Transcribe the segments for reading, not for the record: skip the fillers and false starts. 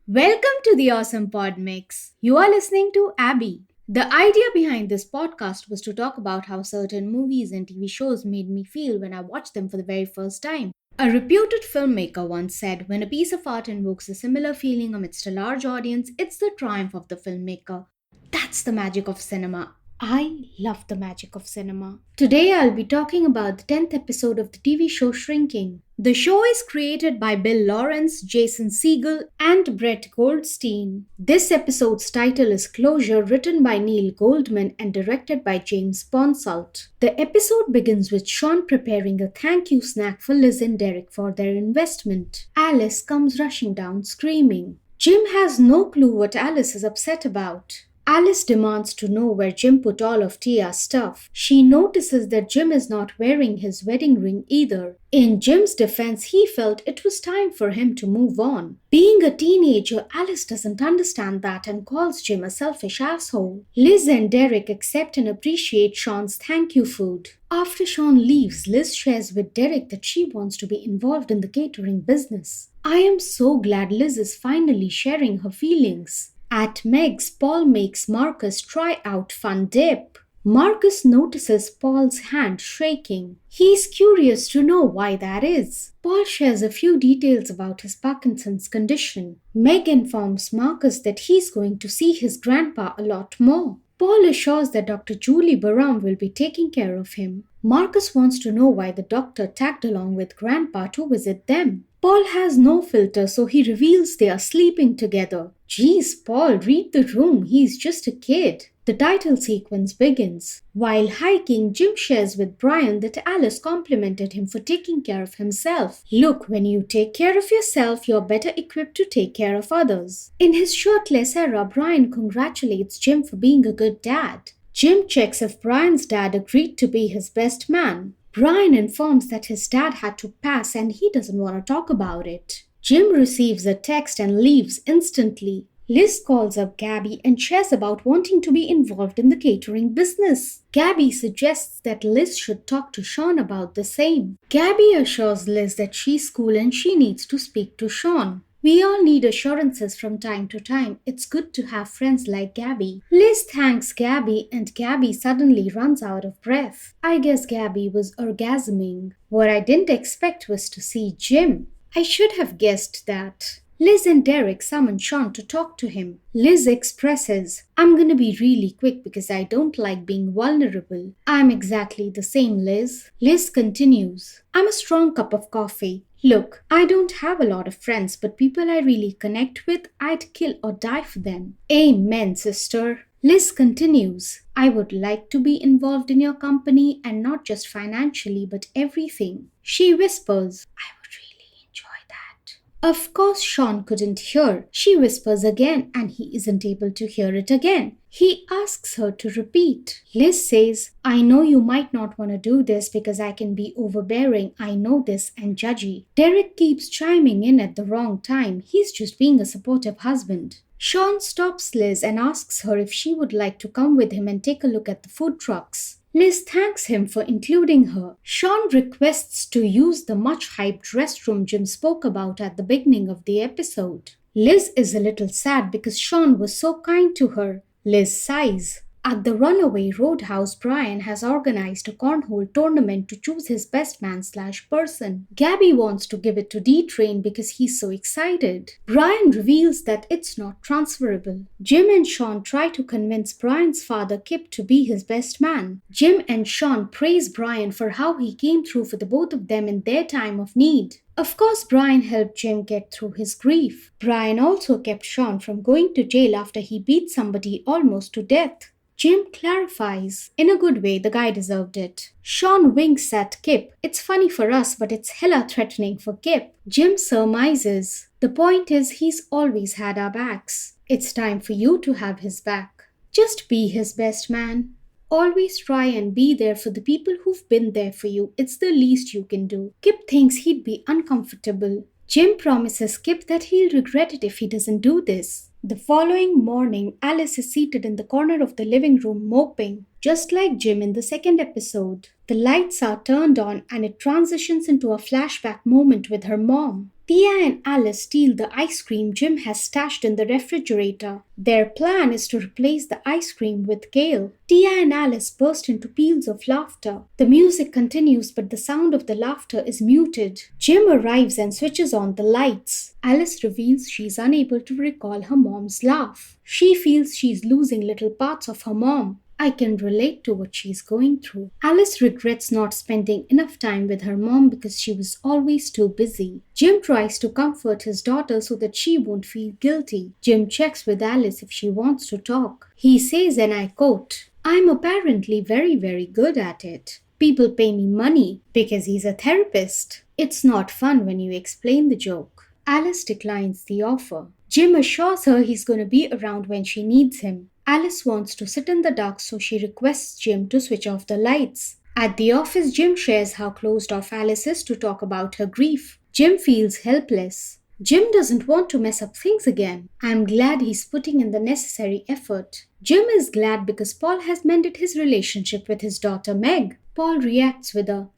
Welcome to the Awesome Pod Mix. You are listening to Abby. The idea behind this podcast was to talk about how certain movies and TV shows made me feel when I watched them for the very first time. A reputed filmmaker once said, when a piece of art invokes a similar feeling amidst a large audience, it's the triumph of the filmmaker. That's the magic of cinema. I love the magic of cinema. Today I'll be talking about the 10th episode of the TV show Shrinking. The show is created by Bill Lawrence, Jason Segel, and Brett Goldstein. This episode's title is Closure, written by Neil Goldman and directed by James Ponsalt. The episode begins with Sean preparing a thank you snack for Liz and Derek for their investment. Alice comes rushing down screaming. Jim has no clue what Alice is upset about. Alice demands to know where Jim put all of Tia's stuff. She notices that Jim is not wearing his wedding ring either. In Jim's defense, he felt it was time for him to move on. Being a teenager, Alice doesn't understand that and calls Jim a selfish asshole. Liz and Derek accept and appreciate Sean's thank you food. After Sean leaves, Liz shares with Derek that she wants to be involved in the catering business. I am so glad Liz is finally sharing her feelings. At Meg's, Paul makes Marcus try out Fun Dip. Marcus notices Paul's hand shaking. He's curious to know why that is. Paul shares a few details about his Parkinson's condition. Meg informs Marcus that he's going to see his grandpa a lot more. Paul assures that Dr. Julie Baram will be taking care of him. Marcus wants to know why the doctor tagged along with Grandpa to visit them. Paul has no filter, so he reveals they are sleeping together. Geez, Paul, read the room. He's just a kid. The title sequence begins. While hiking, Jim shares with Brian that Alice complimented him for taking care of himself. Look, when you take care of yourself, you're better equipped to take care of others. In his shirtless era, Brian congratulates Jim for being a good dad. Jim checks if Brian's dad agreed to be his best man. Brian informs that his dad had to pass and he doesn't want to talk about it. Jim receives a text and leaves instantly. Liz calls up Gabby and shares about wanting to be involved in the catering business. Gabby suggests that Liz should talk to Sean about the same. Gabby assures Liz that she's cool and she needs to speak to Sean. We all need assurances from time to time. It's good to have friends like Gabby. Liz thanks Gabby and Gabby suddenly runs out of breath. I guess Gabby was orgasming. What I didn't expect was to see Jim. I should have guessed that. Liz and Derek summon Sean to talk to him. Liz expresses, I'm gonna be really quick because I don't like being vulnerable. I'm exactly the same, Liz. Liz continues, I'm a strong cup of coffee. Look, I don't have a lot of friends, but people I really connect with, I'd kill or die for them. Amen, sister. Liz continues, I would like to be involved in your company and not just financially, but everything. She whispers, I would really enjoy that. Of course, Sean couldn't hear. She whispers again and he isn't able to hear it again. He asks her to repeat. Liz says, I know you might not want to do this because I can be overbearing, I know this, and judgy. Derek keeps chiming in at the wrong time. He's just being a supportive husband. Sean stops Liz and asks her if she would like to come with him and take a look at the food trucks. Liz thanks him for including her. Sean requests to use the much-hyped restroom Jim spoke about at the beginning of the episode. Liz is a little sad because Sean was so kind to her. Liz sighs. At the Runaway Roadhouse, Brian has organized a cornhole tournament to choose his best man/person. Gabby wants to give it to D-Train because he's so excited. Brian reveals that it's not transferable. Jim and Sean try to convince Brian's father Kip to be his best man. Jim and Sean praise Brian for how he came through for the both of them in their time of need. Of course, Brian helped Jim get through his grief. Brian also kept Sean from going to jail after he beat somebody almost to death. Jim clarifies, in a good way, the guy deserved it. Sean winks at Kip. It's funny for us, but it's hella threatening for Kip. Jim surmises. The point is he's always had our backs. It's time for you to have his back. Just be his best man. Always try and be there for the people who've been there for you. It's the least you can do. Kip thinks he'd be uncomfortable. Jim promises Kip that he'll regret it if he doesn't do this. The following morning, Alice is seated in the corner of the living room moping, just like Jim in the second episode. The lights are turned on and it transitions into a flashback moment with her mom. Tia and Alice steal the ice cream Jim has stashed in the refrigerator. Their plan is to replace the ice cream with kale. Tia and Alice burst into peals of laughter. The music continues, but the sound of the laughter is muted. Jim arrives and switches on the lights. Alice reveals she's unable to recall her mom's laugh. She feels she's losing little parts of her mom. I can relate to what she's going through. Alice regrets not spending enough time with her mom because she was always too busy. Jim tries to comfort his daughter so that she won't feel guilty. Jim checks with Alice if she wants to talk. He says, and I quote, "I'm apparently very, very good at it. People pay me money because he's a therapist. It's not fun when you explain the joke." Alice declines the offer. Jim assures her he's going to be around when she needs him. Alice wants to sit in the dark, so she requests Jim to switch off the lights. At the office, Jim shares how closed off Alice is to talk about her grief. Jim feels helpless. Jim doesn't want to mess up things again. I'm glad he's putting in the necessary effort. Jim is glad because Paul has mended his relationship with his daughter Meg. Paul reacts with a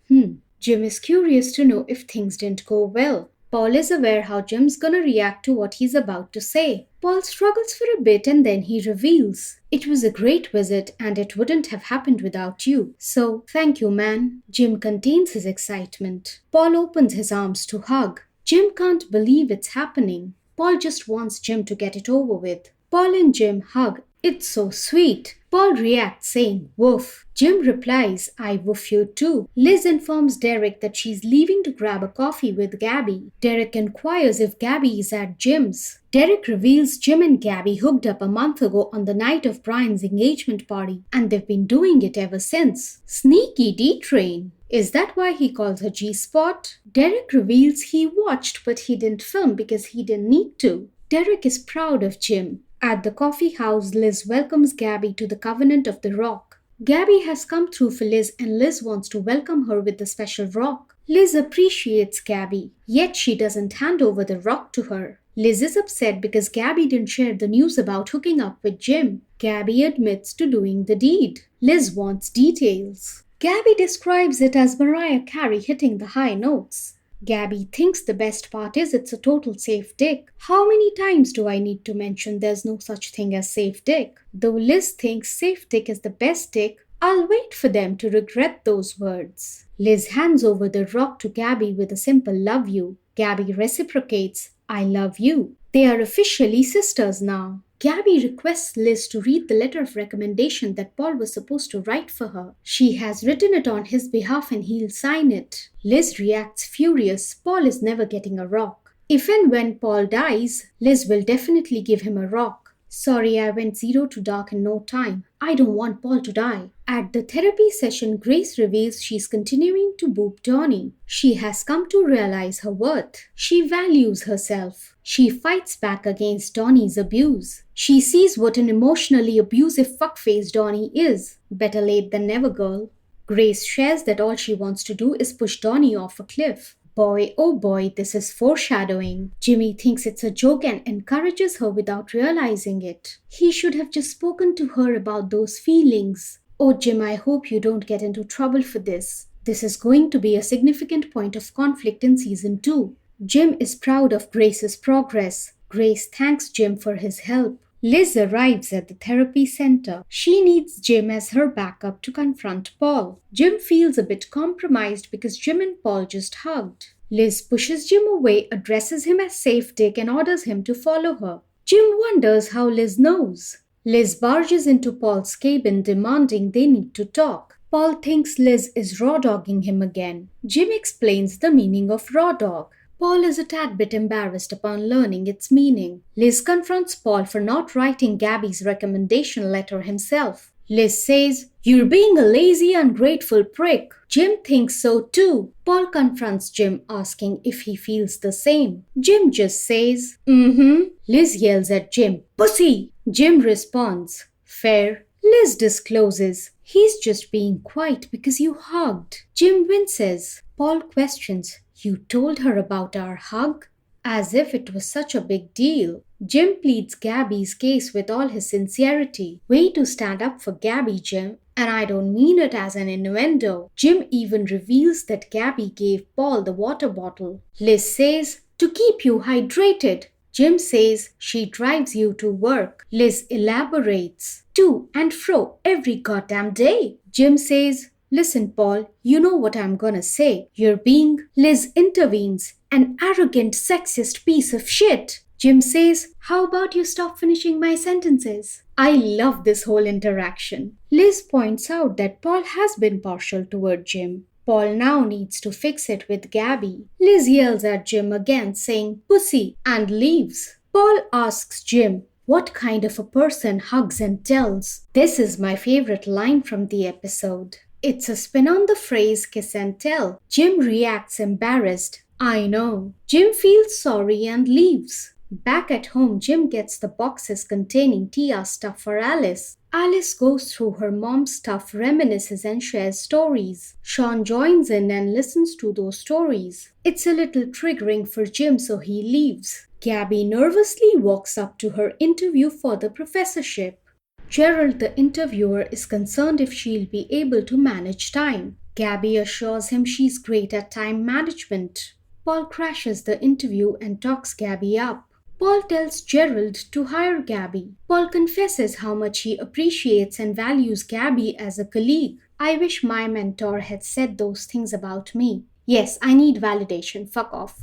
Jim is curious to know if things didn't go well. Paul is aware how Jim's gonna react to what he's about to say. Paul struggles for a bit and then he reveals, "It was a great visit and it wouldn't have happened without you. So, thank you, man." Jim contains his excitement. Paul opens his arms to hug. Jim can't believe it's happening. Paul just wants Jim to get it over with. Paul and Jim hug. It's so sweet. Paul reacts saying, "Woof." Jim replies, "I woof you too." Liz informs Derek that she's leaving to grab a coffee with Gabby. Derek inquires if Gabby is at Jim's. Derek reveals Jim and Gabby hooked up a month ago on the night of Brian's engagement party, and they've been doing it ever since. Sneaky D-Train. Is that why he calls her G-Spot? Derek reveals he watched but he didn't film because he didn't need to. Derek is proud of Jim. At the coffee house, Liz welcomes Gabby to the Covenant of the Rock. Gabby has come through for Liz and Liz wants to welcome her with the special rock. Liz appreciates Gabby, yet she doesn't hand over the rock to her. Liz is upset because Gabby didn't share the news about hooking up with Jim. Gabby admits to doing the deed. Liz wants details. Gabby describes it as Mariah Carey hitting the high notes. Gabby thinks the best part is it's a total safe dick. How many times do I need to mention there's no such thing as safe dick? Though Liz thinks safe dick is the best dick, I'll wait for them to regret those words. Liz hands over the rock to Gabby with a simple "love you." Gabby reciprocates, "I love you." They are officially sisters now. Gabby requests Liz to read the letter of recommendation that Paul was supposed to write for her. She has written it on his behalf and he'll sign it. Liz reacts furious. Paul is never getting a rock. If and when Paul dies, Liz will definitely give him a rock. Sorry, I went zero to dark in no time. I don't want Paul to die. At the therapy session, Grace reveals she's continuing to boob Donnie. She has come to realize her worth. She values herself. She fights back against Donnie's abuse. She sees what an emotionally abusive fuckface Donnie is. Better late than never, girl. Grace shares that all she wants to do is push Donnie off a cliff. Boy, oh boy, this is foreshadowing. Jimmy thinks it's a joke and encourages her without realizing it. He should have just spoken to her about those feelings. Oh, Jim, I hope you don't get into trouble for this. This is going to be a significant point of conflict in season 2. Jim is proud of Grace's progress. Grace thanks Jim for his help. Liz arrives at the therapy center. She needs Jim as her backup to confront Paul. Jim feels a bit compromised because Jim and Paul just hugged. Liz pushes Jim away, addresses him as safe dick and orders him to follow her. Jim wonders how Liz knows. Liz barges into Paul's cabin demanding they need to talk. Paul thinks Liz is raw-dogging him again. Jim explains the meaning of raw dog. Paul is a tad bit embarrassed upon learning its meaning. Liz confronts Paul for not writing Gabby's recommendation letter himself. Liz says, "You're being a lazy, ungrateful prick." Jim thinks so too. Paul confronts Jim, asking if he feels the same. Jim just says, Liz yells at Jim, "Pussy!" Jim responds, "Fair." Liz discloses, "He's just being quiet because you hugged." Jim winces. Paul questions, "You told her about our hug?" As if it was such a big deal. Jim pleads Gabby's case with all his sincerity. Way to stand up for Gabby, Jim. And I don't mean it as an innuendo. Jim even reveals that Gabby gave Paul the water bottle. Liz says, To keep you hydrated. Jim says she drives you to work. Liz elaborates. To and fro every goddamn day. Jim says, listen, Paul, you know what I'm gonna say. You're being. Liz intervenes. An arrogant, sexist piece of shit. Jim says, how about you stop finishing my sentences? I love this whole interaction. Liz points out that Paul has been partial toward Jim. Paul now needs to fix it with Gabby. Liz yells at Jim again, saying pussy, and leaves. Paul asks Jim, what kind of a person hugs and tells? This is my favorite line from the episode. It's a spin on the phrase kiss and tell. Jim reacts embarrassed. I know. Jim feels sorry and leaves. Back at home, Jim gets the boxes containing Tia's stuff for Alice. Alice goes through her mom's stuff, reminisces, and shares stories. Sean joins in and listens to those stories. It's a little triggering for Jim, so he leaves. Gabby nervously walks up to her interview for the professorship. Gerald, the interviewer, is concerned if she'll be able to manage time. Gabby assures him she's great at time management. Paul crashes the interview and talks Gabby up. Paul tells Gerald to hire Gabby. Paul confesses how much he appreciates and values Gabby as a colleague. I wish my mentor had said those things about me. Yes, I need validation. Fuck off.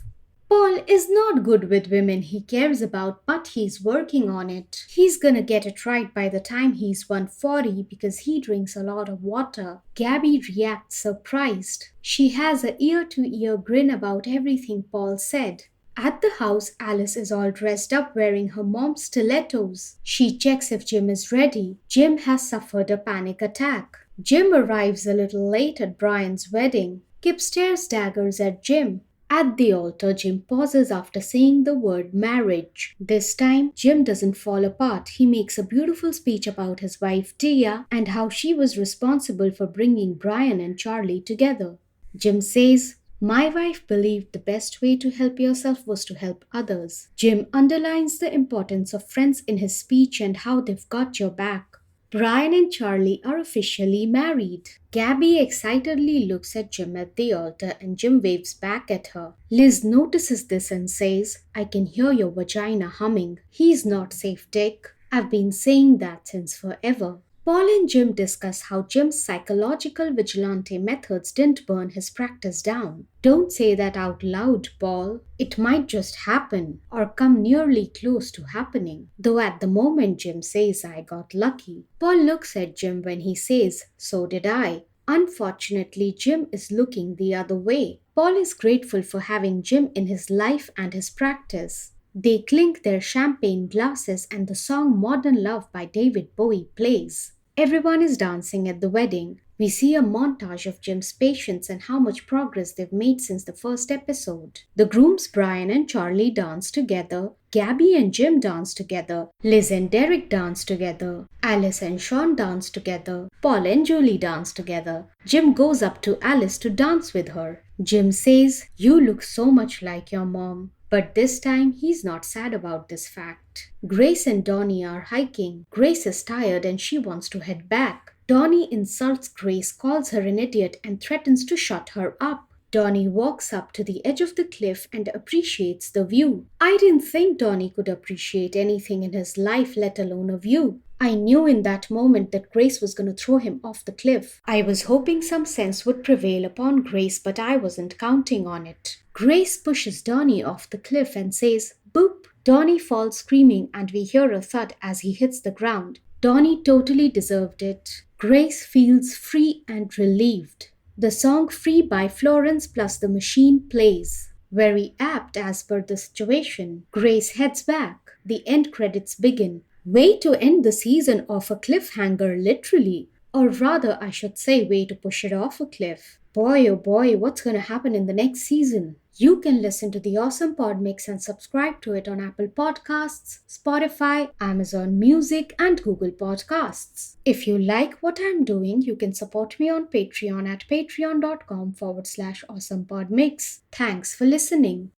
Paul is not good with women he cares about, but he's working on it. He's gonna get it right by the time he's 140 because he drinks a lot of water. Gabby reacts surprised. She has a ear-to-ear grin about everything Paul said. At the house, Alice is all dressed up wearing her mom's stilettos. She checks if Jim is ready. Jim has suffered a panic attack. Jim arrives a little late at Brian's wedding. Kip stares daggers at Jim. At the altar, Jim pauses after saying the word marriage. This time, Jim doesn't fall apart. He makes a beautiful speech about his wife Tia and how she was responsible for bringing Brian and Charlie together. Jim says, my wife believed the best way to help yourself was to help others. Jim underlines the importance of friends in his speech and how they've got your back. Brian and Charlie are officially married. Gabby excitedly looks at Jim at the altar and Jim waves back at her. Liz notices this and says, I can hear your vagina humming. He's not safe, Dick. I've been saying that since forever. Paul and Jim discuss how Jim's psychological vigilante methods didn't burn his practice down. Don't say that out loud, Paul. It might just happen or come nearly close to happening. Though at the moment Jim says I got lucky. Paul looks at Jim when he says, so did I. Unfortunately, Jim is looking the other way. Paul is grateful for having Jim in his life and his practice. They clink their champagne glasses and the song Modern Love by David Bowie plays. Everyone is dancing at the wedding. We see a montage of Jim's patience and how much progress they've made since the first episode. The grooms Brian and Charlie dance together. Gabby and Jim dance together. Liz and Derek dance together. Alice and Sean dance together. Paul and Julie dance together. Jim goes up to Alice to dance with her. Jim says, you look so much like your mom. But this time, he's not sad about this fact. Grace and Donnie are hiking. Grace is tired and she wants to head back. Donnie insults Grace, calls her an idiot, and threatens to shut her up. Donnie walks up to the edge of the cliff and appreciates the view. I didn't think Donnie could appreciate anything in his life, let alone a view. I knew in that moment that Grace was going to throw him off the cliff. I was hoping some sense would prevail upon Grace, but I wasn't counting on it. Grace pushes Donnie off the cliff and says, boop. Donnie falls screaming and we hear a thud as he hits the ground. Donnie totally deserved it. Grace feels free and relieved. The song Free by Florence plus the Machine plays. Very apt as per the situation. Grace heads back. The end credits begin. Way to end the season off a cliffhanger, literally. Or rather, I should say, way to push it off a cliff. Boy, oh boy, what's going to happen in the next season? You can listen to the Awesome Pod Mix and subscribe to it on Apple Podcasts, Spotify, Amazon Music, and Google Podcasts. If you like what I'm doing, you can support me on Patreon at patreon.com/awesomepodmix. Thanks for listening.